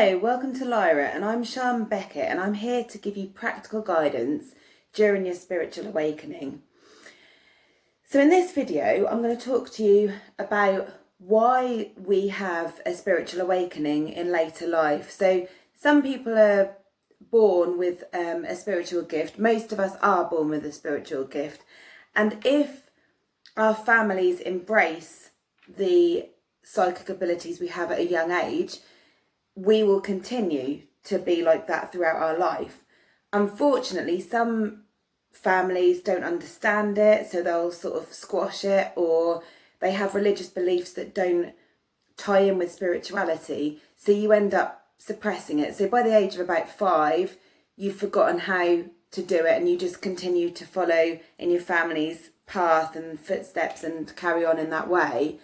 Hello, welcome to Lyra, and I'm Sian Beckett, and I'm here to give you practical guidance during your spiritual awakening. So in this video, I'm going to talk to you about why we have a spiritual awakening in later life. So some people are born with a spiritual gift. Most of us are born with a spiritual gift. And if our families embrace the psychic abilities we have at a young age, we will continue to be like that throughout our life. Unfortunately, some families don't understand it, so they'll sort of squash it, or they have religious beliefs that don't tie in with spirituality, so you end up suppressing it. So by the age of about 5, you've forgotten how to do it, and you just continue to follow in your family's path and footsteps and carry on in that way.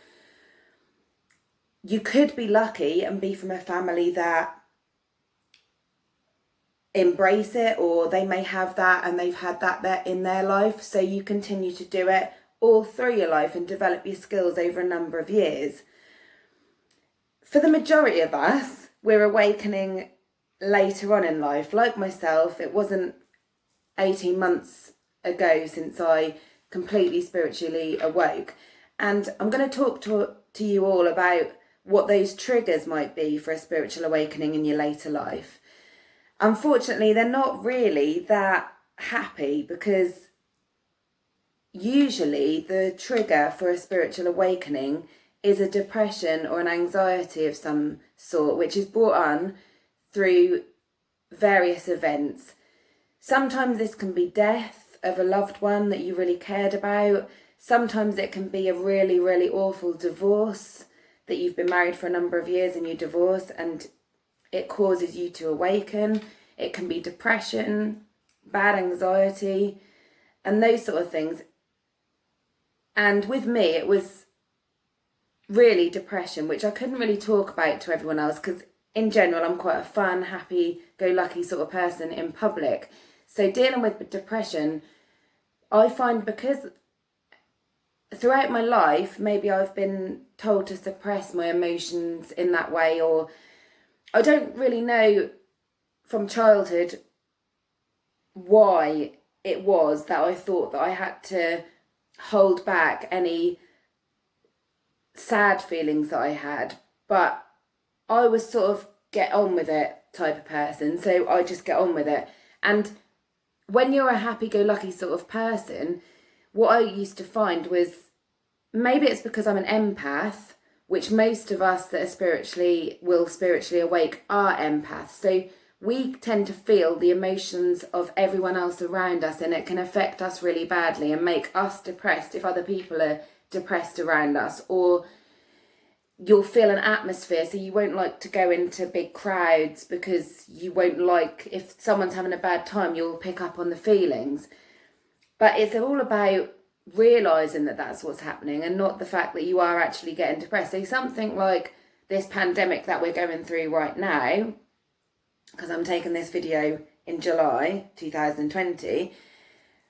You could be lucky and be from a family that embrace it, or they may have that and they've had that there in their life, so you continue to do it all through your life and develop your skills over a number of years. For the majority of us, we're awakening later on in life. Like myself, it wasn't 18 months ago since I completely spiritually awoke, and I'm going to talk to you all about what those triggers might be for a spiritual awakening in your later life. Unfortunately, they're not really that happy, because usually the trigger for a spiritual awakening is a depression or an anxiety of some sort, which is brought on through various events. Sometimes this can be death of a loved one that you really cared about. Sometimes it can be a really, really awful divorce, that you've been married for a number of years and you divorce and it causes you to awaken. It can be depression, bad anxiety, and those sort of things. And with me, it was really depression, which I couldn't really talk about to everyone else, because in general, I'm quite a fun, happy-go-lucky sort of person in public. So dealing with depression, I find, because throughout my life, maybe I've been told to suppress my emotions in that way, or I don't really know from childhood why it was that I thought that I had to hold back any sad feelings that I had. But I was sort of get on with it type of person, so I just get on with it. And when you're a happy-go-lucky sort of person, what I used to find was, maybe it's because I'm an empath, which most of us that are spiritually awake are empaths. So we tend to feel the emotions of everyone else around us, and it can affect us really badly and make us depressed if other people are depressed around us. Or you'll feel an atmosphere, so you won't like to go into big crowds, because you won't like, if someone's having a bad time, you'll pick up on the feelings. But it's all about realising that that's what's happening, and not the fact that you are actually getting depressed. So something like this pandemic that we're going through right now, because I'm taking this video in July 2020,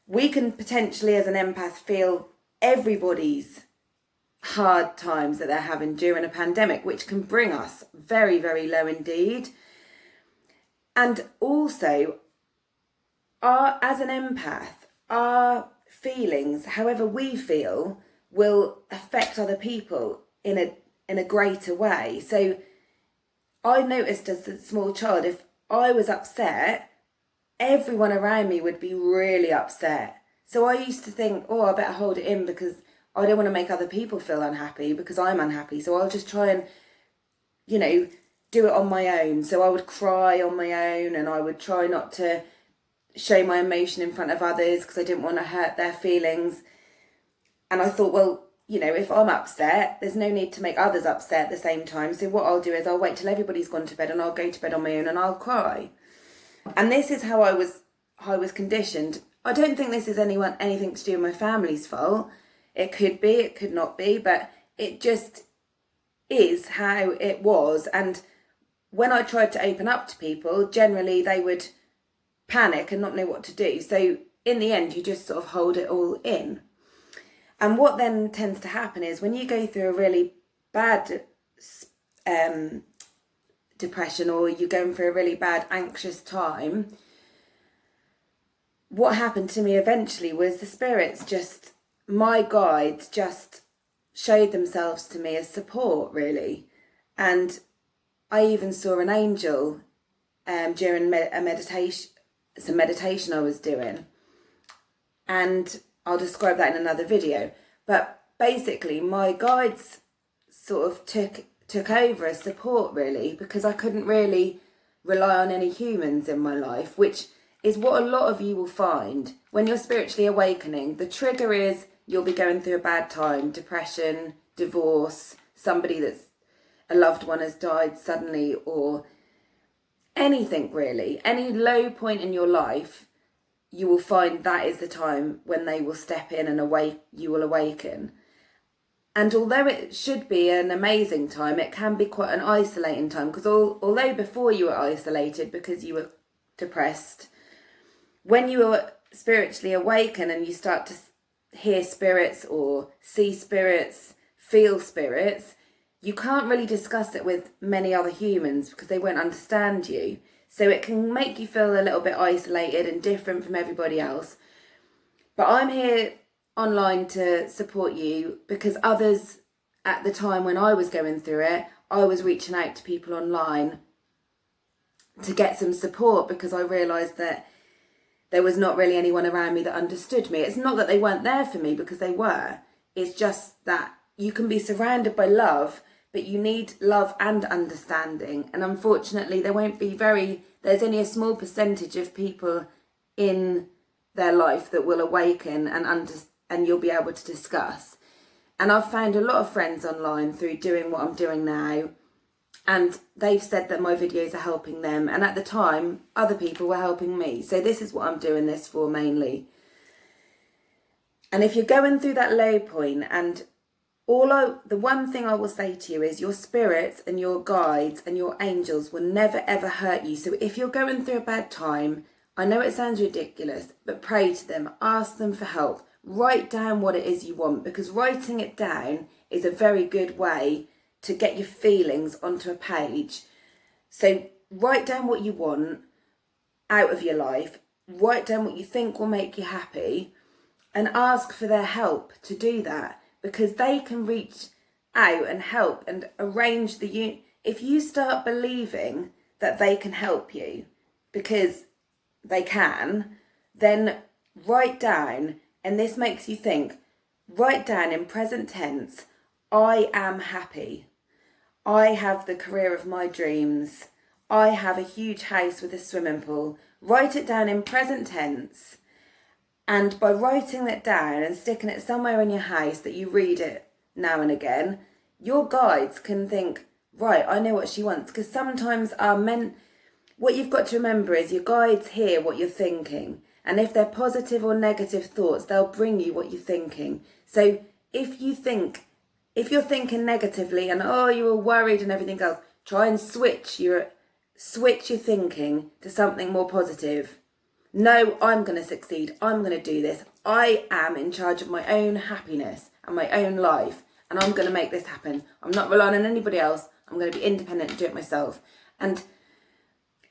we can potentially, as an empath, feel everybody's hard times that they're having during a pandemic, which can bring us very, very low indeed. And also, as an empath, our feelings, however we feel, will affect other people in a greater way. So I noticed as a small child, if I was upset, everyone around me would be really upset. So I used to think, oh, I better hold it in, because I don't want to make other people feel unhappy because I'm unhappy. So I'll just try and, do it on my own. So I would cry on my own, and I would try not to show my emotion in front of others, because I didn't want to hurt their feelings. And I thought, well, if I'm upset, there's no need to make others upset at the same time. So what I'll do is I'll wait till everybody's gone to bed, and I'll go to bed on my own, and I'll cry. And this is how I was conditioned. I don't think this is anything to do with my family's fault. It could be, it could not be, but it just is how it was. And when I tried to open up to people, generally they would panic and not know what to do. So in the end, you just sort of hold it all in. And what then tends to happen is, when you go through a really bad depression or you're going through a really bad, anxious time, what happened to me eventually was the spirits just, my guides just showed themselves to me as support, really. And I even saw an angel during some meditation I was doing. And I'll describe that in another video. But basically, my guides sort of took over as support, really, because I couldn't really rely on any humans in my life, which is what a lot of you will find when you're spiritually awakening. The trigger is you'll be going through a bad time, depression, divorce, somebody that's a loved one has died suddenly, or anything really, any low point in your life, you will find that is the time when they will step in and you will awaken. And although it should be an amazing time, it can be quite an isolating time, because although before you were isolated because you were depressed, when you are spiritually awaken and you start to hear spirits or see spirits, feel spirits, you can't really discuss it with many other humans because they won't understand you. So it can make you feel a little bit isolated and different from everybody else. But I'm here online to support you because others at the time when I was going through it, I was reaching out to people online to get some support because I realised that there was not really anyone around me that understood me. It's not that they weren't there for me, because they were. It's just that you can be surrounded by love, but you need love and understanding. And unfortunately, there's only a small percentage of people in their life that will awaken and you'll be able to discuss. And I've found a lot of friends online through doing what I'm doing now, and they've said that my videos are helping them. And at the time, other people were helping me. So this is what I'm doing this for mainly. And if you're going through that low point, and the one thing I will say to you is your spirits and your guides and your angels will never ever hurt you. So if you're going through a bad time, I know it sounds ridiculous, but pray to them, ask them for help. Write down what it is you want, because writing it down is a very good way to get your feelings onto a page. So write down what you want out of your life, write down what you think will make you happy, and ask for their help to do that, because they can reach out and help and arrange if you start believing that they can help you, because they can, then write down, and this makes you think, write down in present tense, I am happy. I have the career of my dreams. I have a huge house with a swimming pool. Write it down in present tense. And by writing it down and sticking it somewhere in your house that you read it now and again, your guides can think, right, I know what she wants. Because sometimes what you've got to remember is your guides hear what you're thinking. And if they're positive or negative thoughts, they'll bring you what you're thinking. So if you're thinking negatively and you're worried and everything else, try and switch your thinking to something more positive. No, I'm going to succeed. I'm going to do this. I am in charge of my own happiness and my own life, and I'm going to make this happen. I'm not relying on anybody else. I'm going to be independent and do it myself. And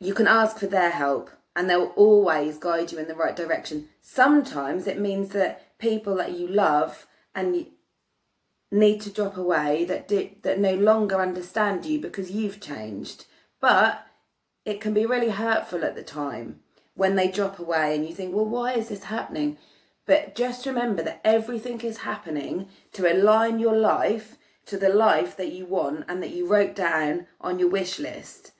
you can ask for their help, and they'll always guide you in the right direction. Sometimes it means that people that you love and need to drop away, that no longer understand you because you've changed. But it can be really hurtful at the time when they drop away and you think, well, why is this happening? But just remember that everything is happening to align your life to the life that you want and that you wrote down on your wish list.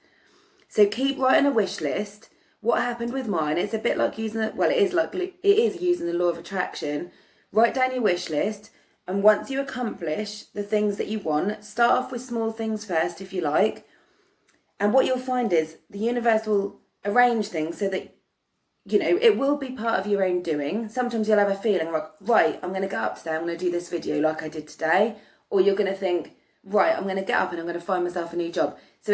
So keep writing a wish list. What happened with mine, it's a bit like it is using the law of attraction. Write down your wish list, and once you accomplish the things that you want, start off with small things first if you like. And what you'll find is the universe will arrange things so that it will be part of your own doing. Sometimes you'll have a feeling like, right, I'm going to get up today, I'm going to do this video like I did today. Or you're going to think, right, I'm going to get up and I'm going to find myself a new job. So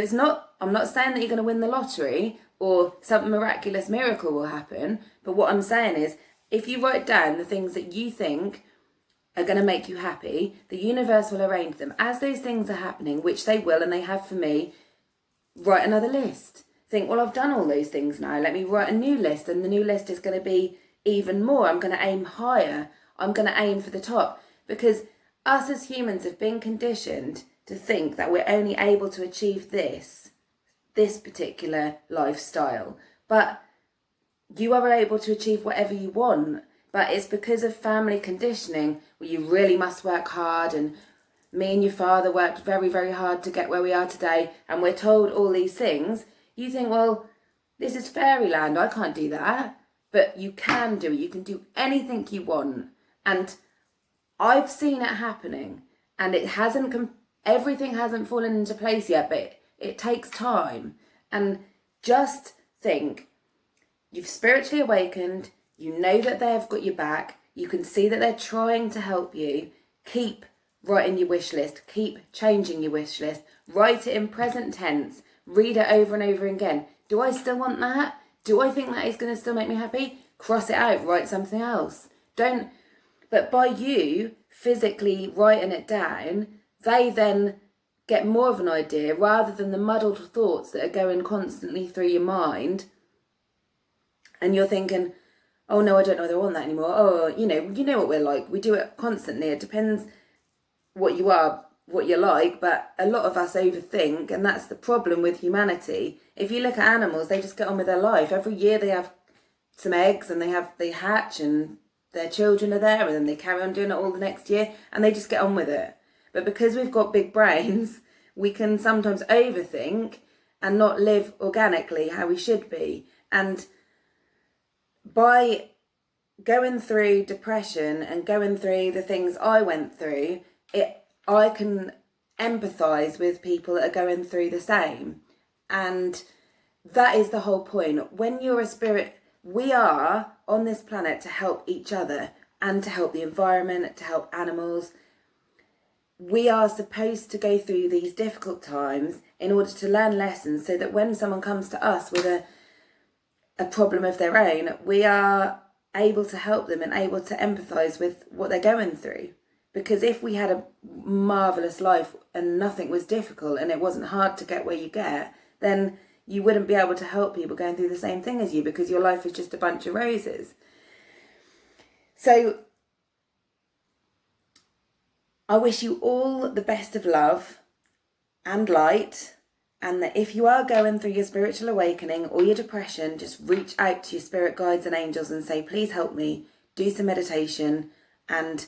I'm not saying that you're going to win the lottery or some miraculous miracle will happen. But what I'm saying is, if you write down the things that you think are going to make you happy, the universe will arrange them. As those things are happening, which they will, and they have for me, write another list. Think, well, I've done all those things now. Let me write a new list, and the new list is going to be even more. I'm going to aim higher. I'm going to aim for the top, because us as humans have been conditioned to think that we're only able to achieve this particular lifestyle. But you are able to achieve whatever you want. But it's because of family conditioning where you really must work hard, and me and your father worked very, very hard to get where we are today, and we're told all these things. You think, well, this is fairyland, I can't do that. But you can do it. You can do anything you want. And I've seen it happening, and everything hasn't fallen into place yet, but it takes time. And just think, you've spiritually awakened, you know that they've got your back, you can see that they're trying to help you. Keep writing your wish list, keep changing your wish list, write it in present tense, read it over and over again. Do I still want that? Do I think that is going to still make me happy? Cross it out, write something else. But by you physically writing it down, they then get more of an idea, rather than the muddled thoughts that are going constantly through your mind. And you're thinking, oh no, I don't know whether I want that anymore. Oh, you know what we're like. We do it constantly. It depends what you are, what you're like, but a lot of us overthink, and that's the problem with humanity. If you look at animals, they just get on with their life. Every year they have some eggs, and they hatch, and their children are there, and then they carry on doing it all the next year, and they just get on with it. But because we've got big brains, we can sometimes overthink and not live organically how we should be. And by going through depression and going through the things I went through, I can empathise with people that are going through the same. And that is the whole point. When you're a spirit, we are on this planet to help each other and to help the environment, to help animals. We are supposed to go through these difficult times in order to learn lessons, so that when someone comes to us with a problem of their own, we are able to help them and able to empathise with what they're going through. Because if we had a marvellous life and nothing was difficult and it wasn't hard to get where you get, then you wouldn't be able to help people going through the same thing as you, because your life is just a bunch of roses. So I wish you all the best of love and light, and that if you are going through your spiritual awakening or your depression, just reach out to your spirit guides and angels and say, please help me, do some meditation, and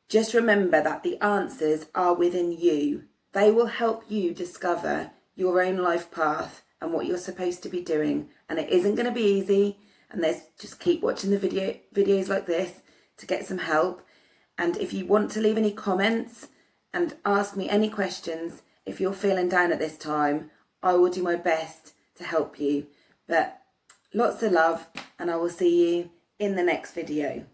just remember that the answers are within you. They will help you discover your own life path and what you're supposed to be doing. And it isn't going to be easy. And just keep watching the videos like this to get some help. And if you want to leave any comments and ask me any questions, if you're feeling down at this time, I will do my best to help you. But lots of love, and I will see you in the next video.